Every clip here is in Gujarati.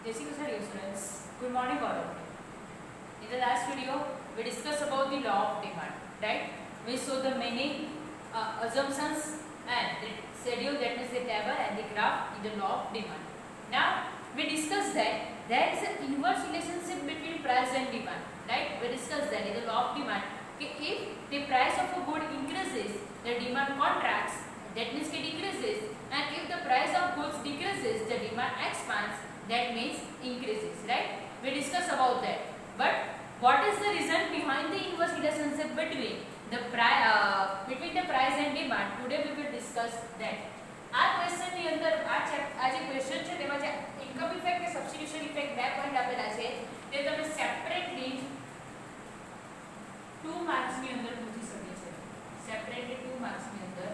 Jessica dear students, good morning all of you. In the last video, we discussed about the law of demand, right? We saw the many assumptions and the schedule, that means the table and the graph in the law of demand. Now, we discussed that there is an inverse relationship between price and demand, right? We discussed that in the law of demand, if the price of a good increases, the demand contracts, that means it decreases, and if the price of goods decreases, the demand expands, that means increases, right? We discussed about that. But what is the reason behind the inverse relationship between the price and demand? Today we will discuss that. આ ક્વેશ્ચન ની અંદર આ જે ક્વેશ્ચન છે તેમાં જે ઇન્કમ ઇફેક્ટ કે સબસ્ટિટ્યુશન ઇફેક્ટ બે પોઈન્ટ આપેલા છે તે તમે સેપરેટલી 2 માર્ક્સ ની અંદર પૂછી શકે છે. સેપરેટલી 2 માર્ક્સ ની અંદર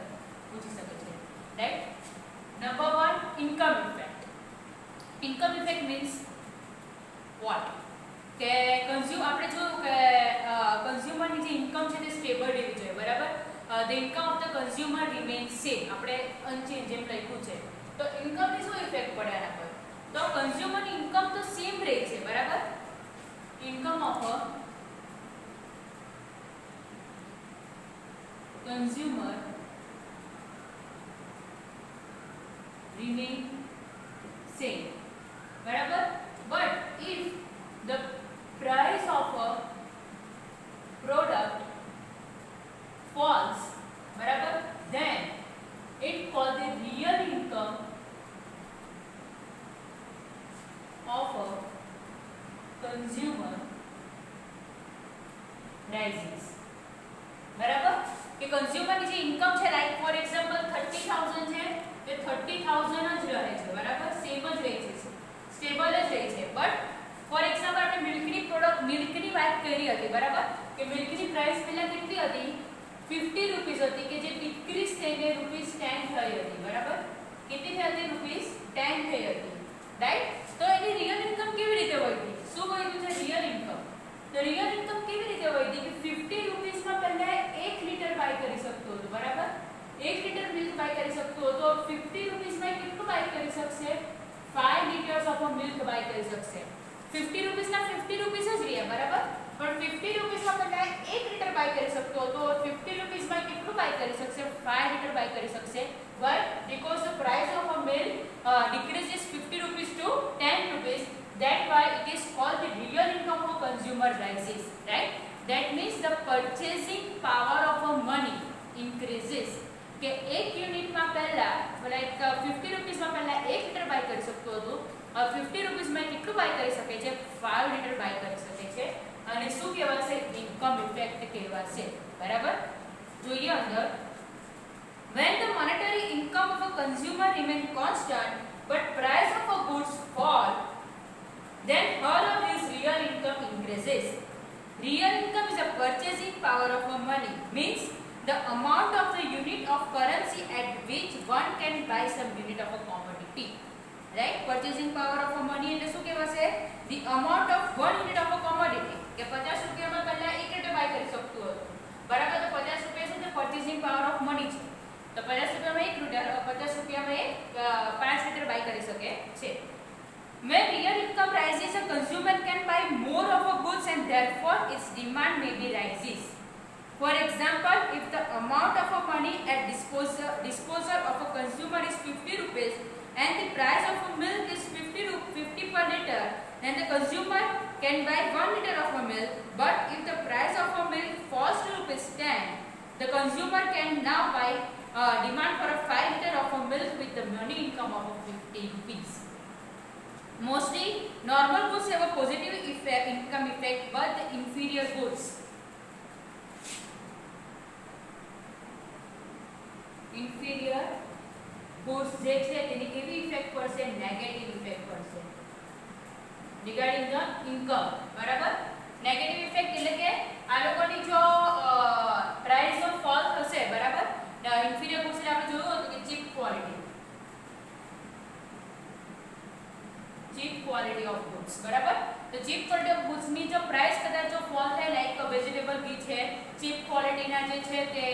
પૂછી શકે છે, right? Number 1, income effect. Income effect means what? કે આપણે જોયું કે કન્ઝ્યુમરની જે ઇન્કમ છે તે સ્ટેબલ રહેવી જોઈએ, બરાબર? the income of the consumer remains same. આપણે અનચેન્જ જેમ લખ્યું છે તો ઇન્કમ ની શું ઇફેક્ટ પડે આના પર? તો કન્ઝ્યુમર ની ઇન્કમ તો સેમ રહે છે, બરાબર? Income of a consumer remain same, બરાબર? but if the price of a product falls, બરાબર, then it called the real income of a consumer rises, બરાબર? કે કન્ઝ્યુમર ની જે ઇન્કમ છે, લાઈક ફોર એક્ઝામ્પલ 30000 છે, તે 30000 જ રહે છે, બરાબર? સેમ જ રહે છે, સ્ટેબલ જ રહે છે. બટ ફોર એક્ઝામ્પલ આપણે મિલ્કની વાત કરી હતી, બરાબર? કે મિલ્કની પ્રાઇસ પહેલા કેટલી હતી? 50 રૂપીસ હતી, કે જે ડિક્રીઝ થઈને ₹10 થઈ હતી, બરાબર? કેટલી થઈ હતી? ₹10 થઈ હતી, રાઈટ? તો એની રિયલ ઇન્કમ કેવી રીતે વધી? શું વધ્યું છે? Real income. તો રિયલ ઇન્કમ કેવી રીતે વધી? કે 50 રૂપીસમાં પહેલા 1 લીટર બાય કરી શકતો હતો, બરાબર? 1 લીટર મિલ્ક બાય કરી શકતો હતો. 50 રૂપીસમાં કેટલું બાય કરી શકશે? 5 લીટર્સ ઓફ મિલ્ક બાય કરી શકશે. 50 રૂપીસના 50 રૂપીસ જ રહ્યા, બરાબર? પણ 50 રૂપીસમાં પહેલા 1 લીટર બાય કરી શકતો હતો. 50 રૂપીસમાં કેટલું બાય કરી શકશે? 5 લીટર બાય કરી શકશે. Why? Because the price of a milk decreases 50 rupees to 10 rupees. That why it is called the real income of consumer rises, right? That means the purchasing power of a money increases. કે 1 યુનિટમાં પહેલા લાઈક 50 રૂપીસમાં પહેલા 1 લીટર બાય કરી શકતો હતો. 50 રૂપીસમાં કેટલું બાય કરી શકે છે? 5 લીટર બાય કરી શકે છે. અને શું કહેવાશે? ઇન્કમ ઇફેક્ટ કહેવાશે, બરાબર? જોઈએ અંદર. When the monetary income of a consumer remain constant but price of a goods fall, then her of his real income increases. Real income is a purchasing power of a money, means the amount of the unit of currency at which one can buy some unit of a commodity, right? Purchasing power of a money એટલે શું કહેવાશે? The amount of one unit of a commodity. કે 50 રૂપિયામાં પહેલા 1 લીટર બાય કરી શકતો હતો, બરાબર? તો 50 રૂપિયા શું છે? purchasing power of money છે. તો 50 રૂપિયામાં 1 લીટર, 50 રૂપિયામાં 5 લીટર બાય કરી શકે છે. When real income rises, a consumer can buy more of a goods and therefore its demand may be rises. For example, if the amount of a money at disposal of a consumer is 50 rupees and the price of a milk is 50 per liter, then the consumer can buy 1 liter of a milk. But if the price of a milk falls to ₹10, the consumer can now buy demand for a 5 liter of a milk with the money income of 50 rupees. Mostly normal goods have a positive income effect, but the inferior goods જે છે તેની કેવી ઇફેક્ટ પડશે? નેગેટિવ ઇફેક્ટ પડશે રિગાર્ડિંગ ધ ઇન્કમ, બરાબર? નેગેટિવ ઇફેક્ટ એટલે કે આ લોકોની જો પ્રાઇસ નો ફોલ થશે, બરાબર? ઇન્ફિરિયર ગુડ્સ એટલે આપણે જોયું હતું કે ચીપ ક્વોલિટી ઓફ ગુડ્સ, બરાબર? તો ચીપ ક્વોલિટી ઓફ ગુડ્સ ની જો પ્રાઇસ કદાચ જો ફોલ થાય, લાઈક વેજીટેબલ ઘી છે, ચીપ ક્વોલિટીના જે છે તે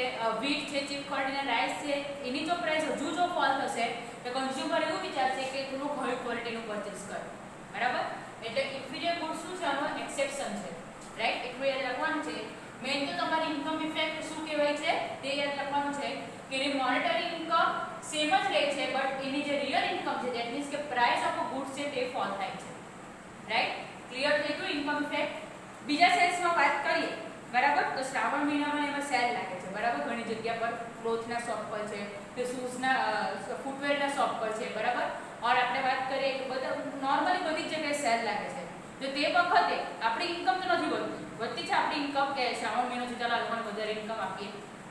વીટ છે, ચીપ ક્વોલિટીના રાઈસ છે, એની જો પ્રાઇસ હજુ જો ફોલ થશે તો કન્ઝ્યુમર એવું વિચારશે કે થોડું હાઈ ક્વોલિટીનું પરચેસ કર, બરાબર. એટલે ઇન્ફિરિયર ગુડ્સ શું છે, આનો એક્સેપ્શન છે, રાઈટ. એટલું યાદ રાખવાનું છે. મેઇન તો તમારી ઇન્કમ ઇફેક્ટ શું કહેવાય છે તે યાદ રાખવાનું છે કે એની મોનેટરી ઇન્કમ સેમ જ રહે છે, બટ એની જે રિયલ ઇન્કમ છે, ધેટ મીન્સ કે પ્રાઇસ ઓફ ગુડ્સ છે તે ફોલ થાય છે, રાઈટ. ક્લિયર થઈ ગયું ઇન્કમ ઇફેક્ટ. બીજા સેલ્સમાં વાત કરીએ, બરાબર. તો શ્રાવણ મહિનામાં એમાં સેલ લાગે છે, બરાબર. ઘણી જગ્યા પર ક્લોથના શોપ પર છે કે શૂઝના ફૂટવેરના શોપ પર છે, બરાબર. ઓર આપણે વાત કરીએ કે બધા નોર્મલી બધી જ જગ્યાએ સેલ લાગે છે. તો તે વખતે આપણી ઇન્કમ તો નથી વધતી છે આપણી ઇન્કમ કે શ્રાવણ મહિનો છે ચાલો આ લોકોને વધારે ઇન્કમ આપીએ,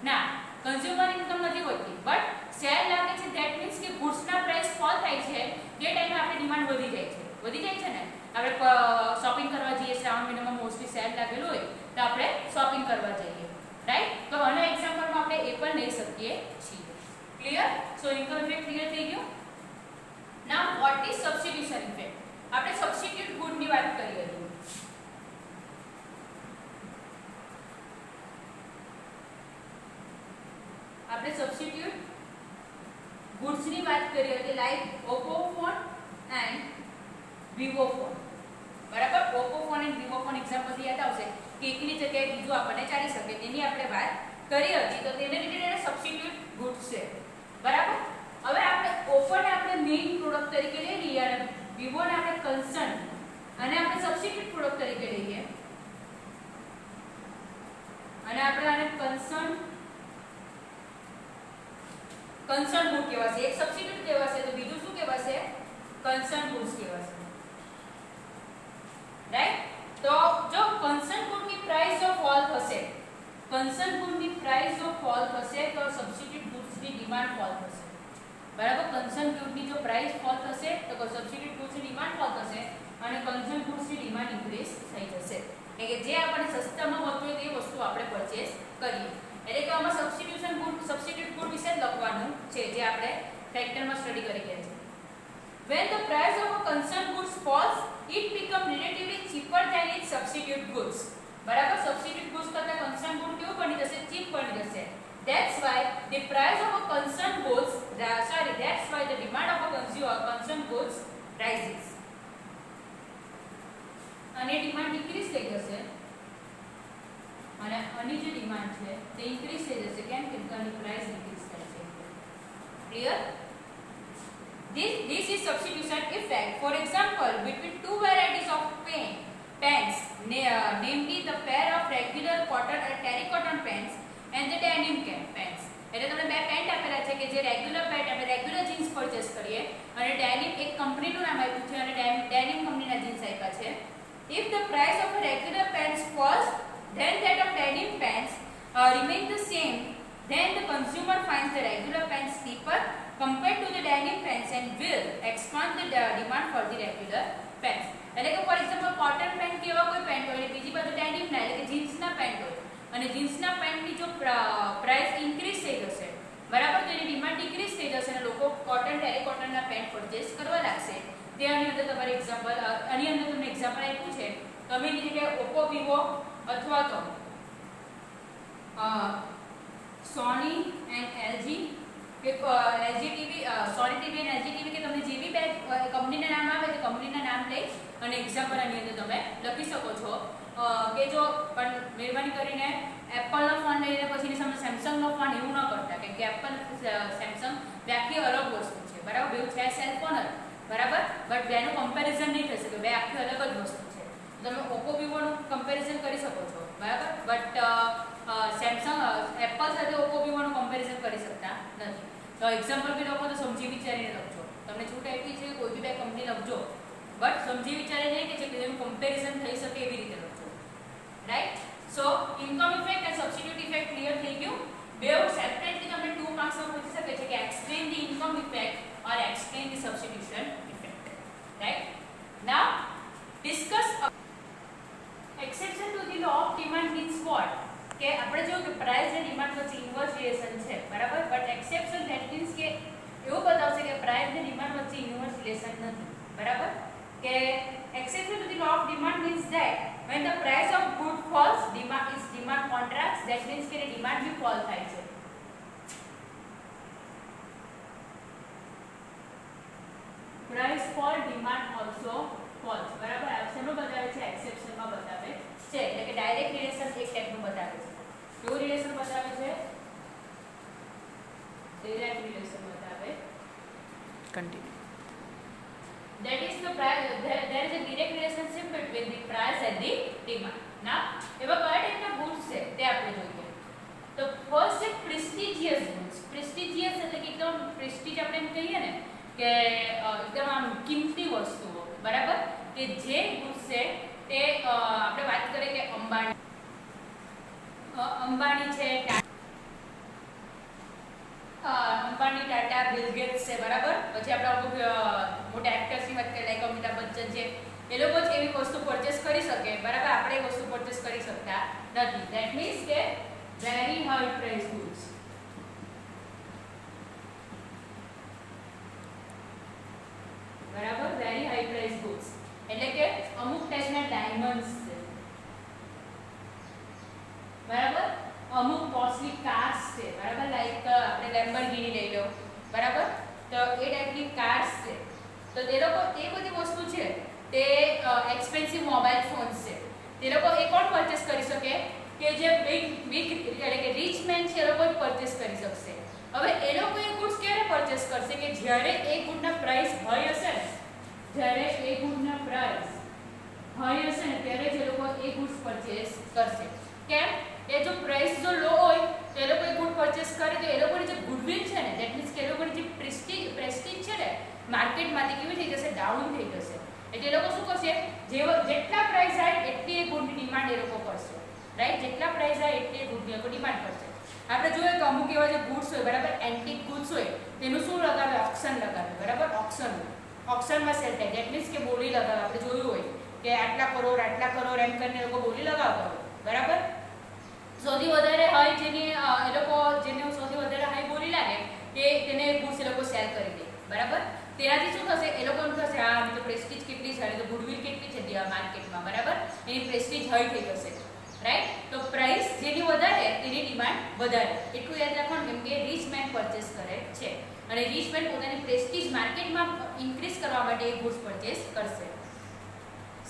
ના. કન્ઝ્યુમર ઇન્કમ નથી વધતી, બટ સેલ લાગે છે, ધેટ મીન્સ કે ગુડ્સના પ્રાઇસ ફોલ થાય છે. તે ટાઈમે આપણી ડિમાન્ડ વધી જાય છે ને. આપણે શોપિંગ કરવા જઈએ, શ્રાવણ મહિનામાં મોસ્ટલી સેલ લાગેલું હોય તો આપણે શોપિંગ કરવા જઈએ, રાઈટ. તો આના એક્ઝામ્પલમાં આપણે એ પણ લઈ શકીએ છીએ. Clear. So income effect clear થઈ ગયું. Now what is substitution effect. આપણે સબસ્ટિટ્યુટ ગુડની વાત કરી હતી. આપણે સબસ્ટિટ્યુટ ગુડ્સની વાત કરી હતી, like Oppo phone and Vivo phone, બરાબર. Oppo phone and Vivo phone example યાદ આવશે કે એકની જગ્યાએ બીજું આપણને ચાલી શકે તેની આપણે વાત કરી હતી. તો તેને રિલેટેડ સબસ્ટિટ્યુટ ગુડ્સ છે, બરાબર. હવે આપણે ઓપ્પોને આપણે મેઇન પ્રોડક્ટ તરીકે લઈ લઈએ અને વિવોને આપણે કન્સર્ન અને આપણે સબસ્ટિટ્યુટ પ્રોડક્ટ તરીકે લઈએ અને આપણે આને કન્સર્ન ગુડ કહેવાશે. એક સબસ્ટિટ્યુટ કહેવાશે તો બીજું શું કહેવાશે, કન્સર્ન ગુડ્સ કહેવાશે, રાઈટ. તો જો કન્સર્ન ગુડની પ્રાઇસ જો ફોલ થશે, કન્સર્ન ગુડની પ્રાઇસ જો ફોલ થશે તો સબસ્ટિટ્યુટ ગુડ્સની ડિમાન્ડ ફોલ થશે, બરાબર. કન્સર્ન ગુડની જો પ્રાઇસ ફોલ થશે તો સબસ્ટિટ્યુટ ગુડ્સની ડિમાન્ડ ફોલ થશે અને કન્સર્ન ગુડ્સની ડિમાન્ડ ઇન્ક્રીઝ થઈ જશે. એટલે કે જે આપણને સસ્તામાં મળતું હોય તે વસ્તુ આપણે પરચેસ કરીએ. એટલે કે આમાં સબસ્ટિટ્યુટ ગુડ વિશે લખવાનું છે જે આપણે ફેક્ટરમાં સ્ટડી કરી ગયા છે. When the price of a concerned goods falls, it becomes relatively cheaper than its substitute goods. બરાબર. સબસ્ટિટ્યુટ ગુડ્સ કરતા concerned good કેવું બની જશે, ચીપ બની જશે. That's why the price of a concerned goods, that's why the demand of a concerned goods rises. અને ડિમાન્ડ ડિક્રીઝ થઈ જશે અને આની જે ડિમાન્ડ છે તે ઇન્ક્રીઝ થઈ જશે. કેમ કે આની પ્રાઇસ ડિક્રીઝ થાય છે. Clear. This is substitution effect. For example, between two varieties of pants, namely the pair of regular cotton or terracotta pants and the denim pants. એટલે તમને બે પેન્ટ આપેલા છે કે જે રેગ્યુલર પેન્ટ આપણે રેગ્યુલર જીન્સ પરચેસ કરીએ અને ડેનિમ એક કંપનીનું નામ આપ્યું છે અને ડેનિમ કંપનીના જીન્સ આપ્યા છે. If the price of a regular pants falls, then that of denim pants remain the same, then the consumer finds the regular pants cheaper compared to the denim pants and will expand the demand for the regular pants. એટલે કે ફોર એક્ઝામ્પલ કોટન પેન્ટ કેવા કોઈ પેન્ટ હોય અને બીજી બાજુ ડેનિમના એટલે કે જીન્સના પેન્ટ હોય અને જીન્સના પેન્ટની જો પ્રાઇસ ઇન્ક્રીઝ થઈ જશે, બરાબર, તો એની ડિમાન્ડ ડિક્રીઝ થઈ જશે અને લોકો કોટન ટેરેકોટનના પેન્ટ પરચેસ કરવા લાગશે. તે આની અંદર તમારે એક્ઝામ્પલ આની અંદર તમને એક્ઝામ્પલ આપ્યું છે. તમે એની જગ્યાએ ઓપ્પો વિવો અથવા તો સોની એન્ડ એલજી કે એલજી ટીવી સોની ટીવી અને એલજી ટીવી કે તમને જે બી બે કંપનીના નામ આવે તે કંપનીના નામ લઈ અને એક્ઝામ્પલ આની અંદર તમે લખી શકો છો. કે જો પણ મહેરબાની કરીને એપલનો ફોન લઈને પછી સામે સેમસંગનો ફોન એવું ન કરતા, કેમ કે એપલ સેમસંગ બે આખી અલગ વસ્તુ છે, બરાબર. બેઉ છે સેલ ફોન જ, બરાબર, બટ બેનું કમ્પેરિઝન નહીં થઈ શકે. બે આખી અલગ જ વસ્તુ છે. તમે ઓપ્પો વિવોનું કમ્પેરિઝન કરી શકો છો, બરાબર, બટ સેમસંગ એપલ સાથે ઓપ્પો વિવોનું કમ્પેરિઝન કરી શકતા નથી. તો એક્ઝામ્પલ બી લખો તો સમજી વિચારીને લખજો. તમને છૂટ આપી છે કોઈ બી બે કંપની લખજો, બટ સમજી વિચારીને કે જેનું કમ્પેરિઝન થઈ શકે એવી રીતે લખજો, રાઈટ. સો ઇન્કમ ઇફેક્ટ અને સબસ્ટિટ્યુટ ઇફેક્ટ ક્લિયર થઈ ગયું. બેઉ સેપરેટલી તમને 2 માર્ક્સમાં પૂછી શકે છે કે explain the income effect or explain the substitution effect, right. Now discuss exception to the law of demand means what? કે આપણે જો કે પ્રાઇસ અને ડિમાન્ડ વચ્ચે ઇન્વર્સ રિલેશન છે, બરાબર, બટ એક્સેપ્શન ધેટ મીન્સ કે એવું બતાવશે કે પ્રાઇસ અને ડિમાન્ડ વચ્ચે ઇન્વર્સ રિલેશન નથી, બરાબર. કે exception to the law of demand means that when the price of good falls, demand contracts. That means કે ડિમાન્ડ બી ફોલ થાય છે. Price fall, demand also fall. બતાવે છે, ડિરેક્ટ રિલેશન બતાવે. Continue. That is the price. There is a direct relationship between the price and the demand. Now, એવા કયા ટાઈપના goods છે તે આપણે જોઈએ. તો ફર્સ્ટ છે પ્રેસ્ટિજિયસ goods. પ્રેસ્ટિજિયસ એટલે કે એકદમ પ્રેસ્ટિજ આપણે એમ કહીએ ને કે એકદમ આમ કિંમતી વસ્તુઓ, બરાબર, કે જે goods છે તે આપણે વાત કરીએ કે અંબાણી છે, અંબાણી, ટાટા, બિલ ગેટ્સ છે, બરાબર. પછી આપણે અમુક મોટા એક્ટર્સની વાત કરીએ લાઈક અમિતાભ બચ્ચન છે, એ લોકો જ એવી વસ્તુ પરચેસ કરી શકે, બરાબર. આપણે એ વસ્તુ પરચેસ કરી શકતા નથી. ધેટ મીન્સ કે વેરી હાઈ પ્રાઇસ ગુડ્સ. બરાબર, વેરી હાઈ પ્રાઇસ ગુડ્સ એટલે કે અમુક ટાઈપના ડાયમંડ્સ છે, બરાબર, અમુક કોસ્ટલી કાર્સ છે, બરાબર, લાઈક આપણે લેમ્બોર્ગિની લઈ લો, બરાબર. તો એ ટાઈપની કાર્સ છે. તો તે લોકો એ બધી વસ્તુ છે તે એક્સપેન્સિવ મોબાઈલ ફોન્સ છે, તે લોકો એ કોણ પરચેસ કરી શકે કે જે બિગ એટલે કે રીચ મેન છે, એ લોકો જ પરચેસ કરી શકશે. હવે એ લોકો એ ગુડ્સ ક્યારે પરચેસ કરશે કે જ્યારે એ ગુડના પ્રાઇસ હાઈ હશે ને, જ્યારે એ ગુડના પ્રાઇસ હાઈ હશે ને ત્યારે જ એ લોકો એ ગુડ્સ પરચેસ કરશે. કેમ? એ જો પ્રાઇસ જો લો હોય તો એ લોકો એ ગુડ પરચેસ કરે તો એ લોકોની જે ગુડવિલ છે ને, ધેટ મીન્સ કે એ લોકોની જે પ્રેસ્ટીજ છે ને માર્કેટમાંથી કેવી થઈ જશે, ડાઉન થઈ જશે. એટલે એ લોકો શું કરશે, જેટલા પ્રાઇસ આવે એટલી એ ગુડની ડિમાન્ડ એ લોકો કરશે, રાઈટ. જેટલા પ્રાઇસ આવે એટલી એ ગુડની લોકો ડિમાન્ડ કરશે. આપણે જોઈએ કે અમુક એવા જે ગુડ્સ હોય, બરાબર, એન્ટિક ગુડ્સ હોય, તેનું શું લગાવે, ઓક્શન લગાવે, બરાબર. ઓક્શનમાં સેલ થાય, ધેટ મીન્સ કે બોલી લગાવે. આપણે જોયું હોય કે આટલા કરોડ એમ કરીને લોકો બોલી લગાવતા હોય, બરાબર. સૌથી વધારે હાઈ જેની એ લોકો જેને સૌથી વધારે હાઈ બોલી લાગે તેને ગુડ્સ એ લોકો સેલ કરી દે, બરાબર. તેનાથી શું થશે, એ લોકોને થશે હા આની તો પ્રેસ્ટીજ કેટલી છે, તો ગુડવિલ કેટલી છે માર્કેટમાં, બરાબર, એની પ્રેસ્ટીજ હાઈ થઈ જશે, રાઈટ. તો પ્રાઇસ જેની વધારે તેની ડિમાન્ડ વધારે. એટલું યાદ રાખવાનું કેમ કે રીચ મેન પરચેસ કરે છે અને રીચ મેન પોતાની પ્રેસ્ટીજ માર્કેટમાં ઇન્ક્રીઝ કરવા માટે એ ગુડ્સ પરચેસ કરશે.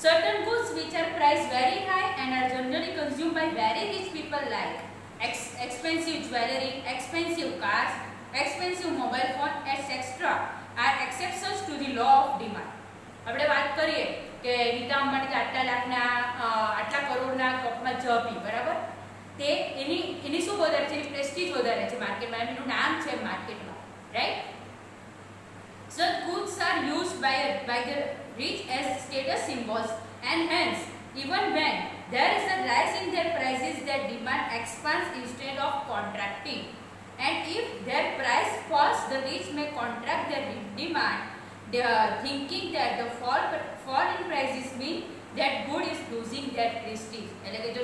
Certain goods which are priced very high and are generally consumed by very rich people like expensive jewelry, expensive cars, expensive mobile phone, etc. are exceptions to the law of demand. આપણે વાત કરીએ કે નીતા અંબાણી આટલા લાખના આટલા કરોડના કપમાં ચા પી, બરાબર. તે એની શું વધારે છે, એની પ્રેસ્ટીજ વધારે છે માર્કેટમાં, એનું નામ છે માર્કેટમાં, right. Such goods are used by the rich as status symbols and hence even when there is a rise in their prices their demand expands instead of contracting, and if their price falls the rich may contract their demand, they are thinking that the fall in prices mean that good is losing their prestige. એટલે કે જો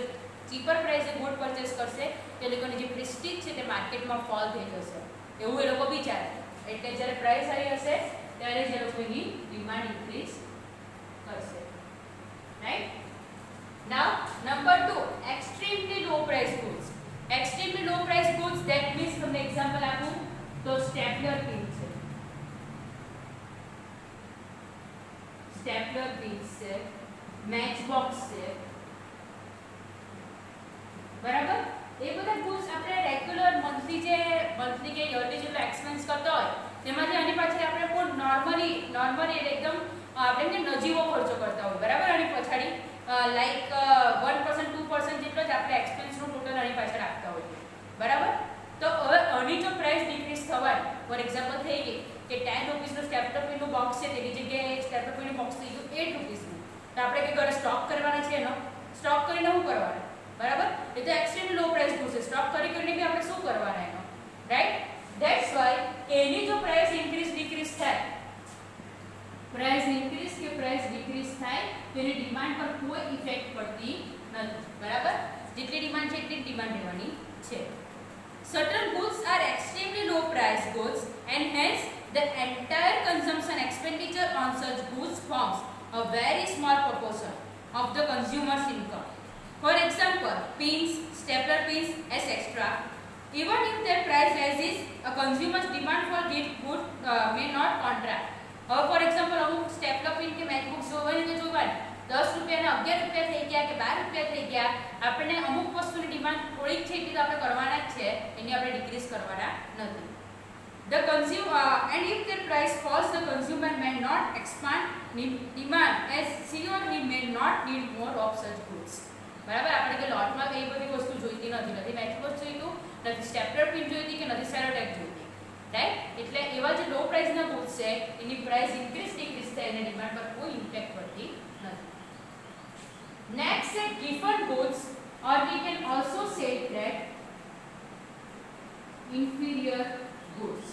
ચીપર પ્રાઇસે ગુડ પરચેસ કરશે તો એ લોકોની જે પ્રેસ્ટીજ છે તે માર્કેટમાં ફોલ થઈ જશે, એવું એ લોકો વિચારે. એટલે જ્યારે પ્રાઇસ હાઈ હશે ત્યારે જ એ લોકો એની ડિમાન્ડ ઇન્ક્રીઝ કરશે, right. Now number 2, extremely low price goods. Extremely low price goods that means તમને એક્ઝામ્પલ આપું તો સ્ટેપલર પિન છે, સ્ટેપલર પિન્સ છે, મેચ બોક્સ છે, બરાબર. એ બધા ગુડ્સ આપણે રેગ્યુલર મંથલી કે યરલી જેટલો એક્સપેન્સ કરતા હોય તેમાંથી આની પાછળ આપણે કોઈ નોર્મલી એકદમ આપણે કે નજીવો ખર્ચો કરતા હોય, બરાબર. આની પછાડી લાઈક 1% 2% જેટલો જ આપણે એક્સપેન્સનું ટોટલ આની પાછળ આપતા હોઈએ, બરાબર. તો હવે આની જો પ્રાઇસ ડિક્રીઝ થવાની ફોર એક્ઝામ્પલ થઈ ગઈ કે 10 રૂપીસનું સ્ટેપલર પિનનું બોક્સ છે તેની જગ્યાએ સ્ટેપલર પિનનું બોક્સ થઈ ગયું 8 રૂપીસનું, તો આપણે કે ઘરે સ્ટોક કરવાના છે, એનો સ્ટોક કરીને શું કરવાનું, બરાબર. એ તો એક્સ્ટ્રીમ લો પ્રાઇસ ગુડ્સ છે, સ્ટોક કરીને બી આપણે શું કરવાના એનો, રાઈટ. ધેટ્સ વાય એની જો પ્રાઇસ ઇન્ક્રીઝ ડિક્રીઝ થાય, પ્રાઇસ ઇન્ક્રીઝ કે પ્રાઇસ ડિક્રીઝ થાય તેની ડિમાન્ડ પર કોઈ ઇફેક્ટ પડતી નથી, બરાબર. જેટલી ડિમાન્ડ છે એટલી ડિમાન્ડ રહેવાની છે. Certain goods are extremely low price goods and hence the entire consumption expenditure on such goods forms a very small proportion of the consumer's income. For example, pins, stapler pins, etc. Even if their price rises, a consumer's demand for these goods may not contract. For example, અમુક સ્ટેપલર પિન કે મેચબુક્સ હોય ને જોવાની 10 રૂપિયાના રૂપિયા થઈ ગયા કે 12 રૂપિયા થઈ ગયા, આપણે અમુક વસ્તુની ડિમાન્ડ થોડીક છે એટલી તો આપણે કરવાના જ છે, એની આપણે ડિક્રીઝ કરવાના નથી. The consumer and if their price falls, the consumer may not expand demand as she or he may not need more of such goods. બરાબર, આપણે કે લોટમાં એ બધી વસ્તુ જોઈતી નથી મેચબોક્સ જોઈતું નથી, સ્ટેપલર પિન જોઈતી કે નથી સેલોટેપ જોઈતી, રાઈટ. એટલે એવા જે લો પ્રાઇસના ગુડ્સ છે એની પ્રાઇસ ઇન્ક્રીઝ ડિક્રીઝ થાય અને ડિમાન્ડ પર કોઈ ઇમ્પેક્ટ પડતી નથી. નેક્સ્ટ છે given goods or we can also say that inferior goods.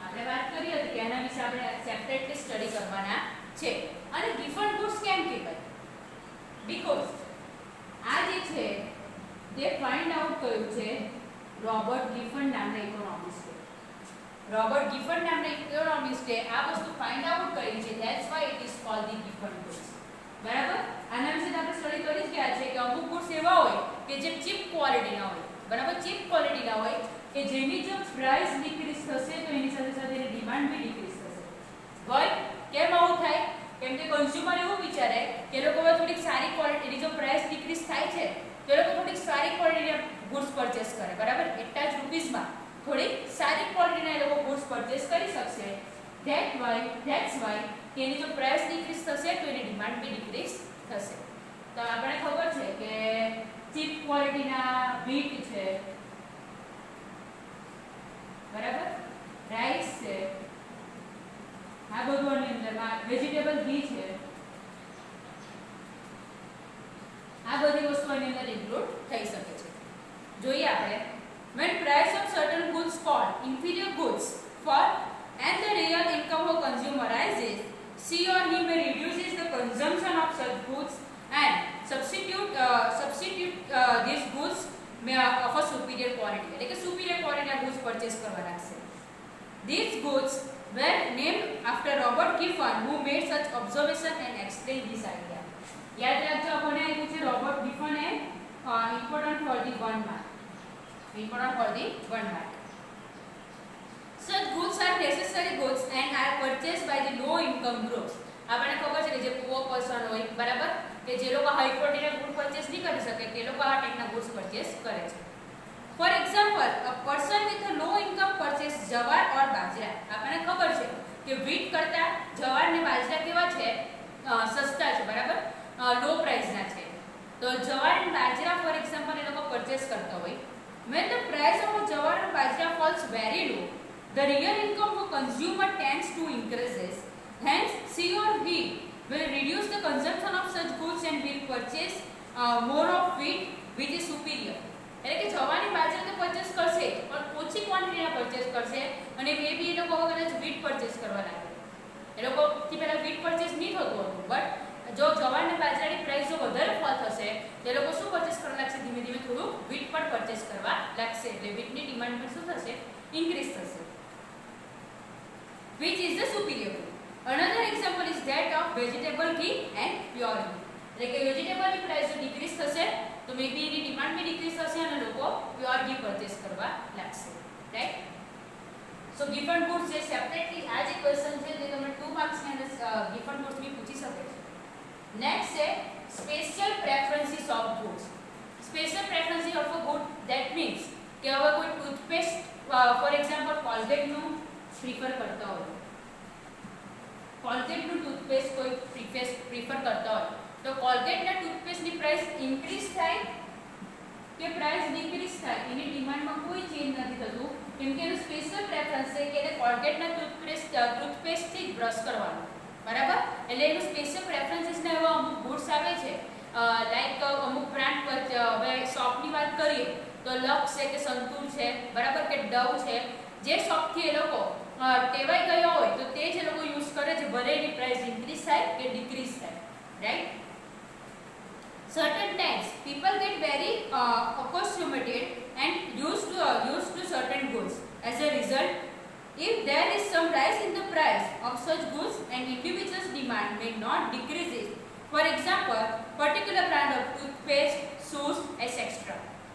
આપણે વાત કરી હતી કે એના વિશે આપણે સેપરેટલી સ્ટડી કરવાના છે. અને given goods કેમ કહેવાય? બીકોઝ આ જે છે તે ફાઇન્ડ આઉટ કર્યું છે રોબર્ટ ગિફન નામના ઇકોનોમિસ્ટે. રોબર્ટ ગિફન નામના ઇકોનોમિસ્ટે આ વસ્તુ ફાઇન્ડ આઉટ કરી છે. That's why it is called the Giffen goods. બરાબર, આના વિશે આપણે સ્ટડી કરી જ ગયા છે કે અમુક ગુડ્સ એવા હોય કે જે ચીપ ક્વોલિટીના હોય. બરાબર, ચીપ ક્વોલિટીના હોય કે જેની જો પ્રાઇસ ડિક્રીઝ થશે તો એની સાથે સાથે એની ડિમાન્ડ બી ડિક્રીઝ થશે. ભાઈ કેમ આવું થાય? કેમ કે કન્ઝ્યુમર એવું વિચારે કે લોકો હવે થોડીક સારી ક્વોલિટીની જો પ્રાઇસ ડિક્રીઝ થાય છે તો લોકો થોડીક સારી ક્વોલિટીના ગુડ્સ પરચેસ કરે. બરાબર, એટલા જ રૂપીસમાં થોડીક સારી ક્વોલિટીના એ લોકો ગુડ્સ પરચેસ કરી શકશે. ધેટ્સ વાય કે એની જો પ્રાઇસ ડિક્રીઝ થશે તો એની ડિમાન્ડ બી ડિક્રીઝ થશે. તો આપણે ખબર છે કે ચીપ ક્વોલિટીના વ્હીટ છે, બરાબર, રાઈસ છે, આ બધુંની અંદરમાં વેજીટેબલ ઘી છે, આ બધી વસ્તુઓની અંદર ઇન્ક્લુડ થઈ શકે છે. જોઈએ આપણે when price of certain goods fall inferior goods fall and the real income of consumer rises, she or he may reduces the consumption of such goods and substitute these goods of a superior quality. એટલે કે superior quality ના goods purchase કરવા લાગશે. These goods were named after Robert Gifford who made such observation and explained this idea. યાદ રાખજો, આપણે આવ્યું છે રોબર્ટ ગિફન એ important for the 1 mark. Such goods are necessary goods and are purchased by the low income groups. આપણને ખબર છે કે જે પુઅર પર્સન હોય, બરાબર, કે જે લોકો હાઈ ક્વોલિટીના ગુડ પરચેસ નહીં કરી શકે તે લોકો આ ટાઈપના ગુડ્સ પરચેસ કરે છે. For example, a person with a low income purchase jowar or bajra. આપણને ખબર છે કે વ્હીટ કરતા જવાર ને બાજરા કેવા છે? સસ્તા છે, બરાબર, લો પ્રાઇસના છે. તો જવાર અને બાજરા ફોર એક્ઝામ્પલ એ લોકો પરચેસ કરતા હોય. When the price of jawar and bajra falls very low, the real income of consumer tends to increases. Hence, she or he will reduce the consumption of such goods and will purchase more of wheat which is superior. એટલે કે જવાની બાજરા તો પરચેસ કરશે પણ ઓછી ક્વોન્ટિટીના પરચેસ કરશે અને મે બી એ લોકો કદાચ વીટ પરચેસ કરવા લાગે. એ લોકોથી પહેલા વીટ પરચેસ નહીં થતું હતું, બટ જો જવાર અને બાજરાની પ્રાઇસ જો વધારે ફોલ થશે તે લોકો શું પરચેસ કરવા લાગશે? ધીમે ધીમે થોડું વીટ પણ પરચેસ કરવા લાગશે. એટલે વીટની ડિમાન્ડ પણ શું થશે? ઇન્ક્રીઝ થશે. Which is the superior good. Another example is that of vegetable ghee and pure ghee. એટલે કે વેજીટેબલની પ્રાઇસ જો ડિક્રીઝ થશે તો મે બી એની ડિમાન્ડ બી ડિક્રીઝ થશે અને લોકો પ્યોર ઘી પરચેસ કરવા લાગશે, રાઈટ. સો ગિફન ગુડ્સ જે સેપરેટલી આ જે ક્વેશ્ચન છે જે તમને 2 માર્ક્સ ની અંદર ગિફન ગુડ્સ બી પૂછી શકે છે. નેક્સ્ટ છે special preferences of goods. Special preferences of a good that means કે હવે કોઈ ટૂથપેસ્ટ ફોર એક્ઝામ્પલ કોલગેટનું પ્રિફર કરતા હોય, કોલગેટનું ટૂથપેસ્ટ કોઈ પ્રિફર કરતા હોય તો કોલગેટના ટૂથપેસ્ટની પ્રાઇસ ઇન્ક્રીઝ થાય કે પ્રાઇસ ડિક્રીઝ થાય એની ડિમાન્ડમાં કોઈ ચેન્જ નથી થતું, કેમ કે એનું સ્પેશિયલ પ્રેફરન્સ છે કે એને કોલગેટના ટૂથપેસ્ટથી જ બ્રશ કરવાનું, બરાબર. એટલે એનું સ્પેશિયલ પ્રેફરન્સીસના એવા અમુક ગુડ્સ આવે છે, લાઈક અમુક બ્રાન્ડ પર હવે શોપની વાત કરીએ તો લક્સ છે કે સંતૂર છે, બરાબર, કે ડવ છે. જે શોપથી એ લોકો ટેવાઈ ગયા હોય તો તે જ એ લોકો યુઝ કરે છે, ભલે એની પ્રાઇસ ઇન્ક્રીઝ થાય કે ડિક્રીઝ થાય, right. Certain times people get very accommodated and used to certain goods. As a result, if there is some rise in the price of such goods, an individual's demand may not decrease it. For example, particular brand of toothpaste, shoes, etc.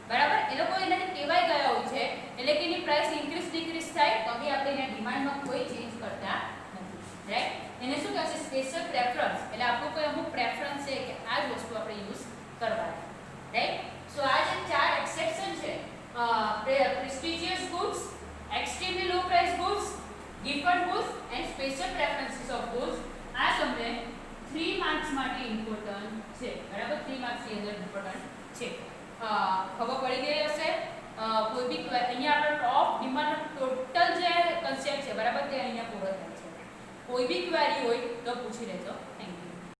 બરાબર, એ લોકો એનાથી ટેવાઈ ગયા હોય છે એટલે કે એની પ્રાઇસ ઇન્ક્રીઝ ડિક્રીઝ થાય તો બી આપણે એના ડિમાન્ડમાં કોઈ ચેન્જ કરતા નથી, રાઈટ. એને શું કહેશે? Special preference. એટલે આપણું કોઈ અમુક પ્રેફરન્સ છે કે આ જ કરવાના, રાઈટ? સો આ જે ચાર એક્સેપ્શન છે, prestigious goods, extremely low price goods, deferred goods and special preferences of goods, આ તમને 3 માર્ક્સ માટે ઇમ્પોર્ટન્ટ છે, બરાબર? 3 માર્ક્સ ની અંદર ઇમ્પોર્ટન્ટ છે. ખબર પડી ગઈ હશે. કોઈ બી અહીંયા આપણે ટોપ ડિમાન્ડ ટોટલ જે કન્સેપ્ટ છે, બરાબર, તે અહીંયા પૂરો થાય છે. કોઈ બી ક્વેરી હોય તો પૂછી લેજો. Thank you.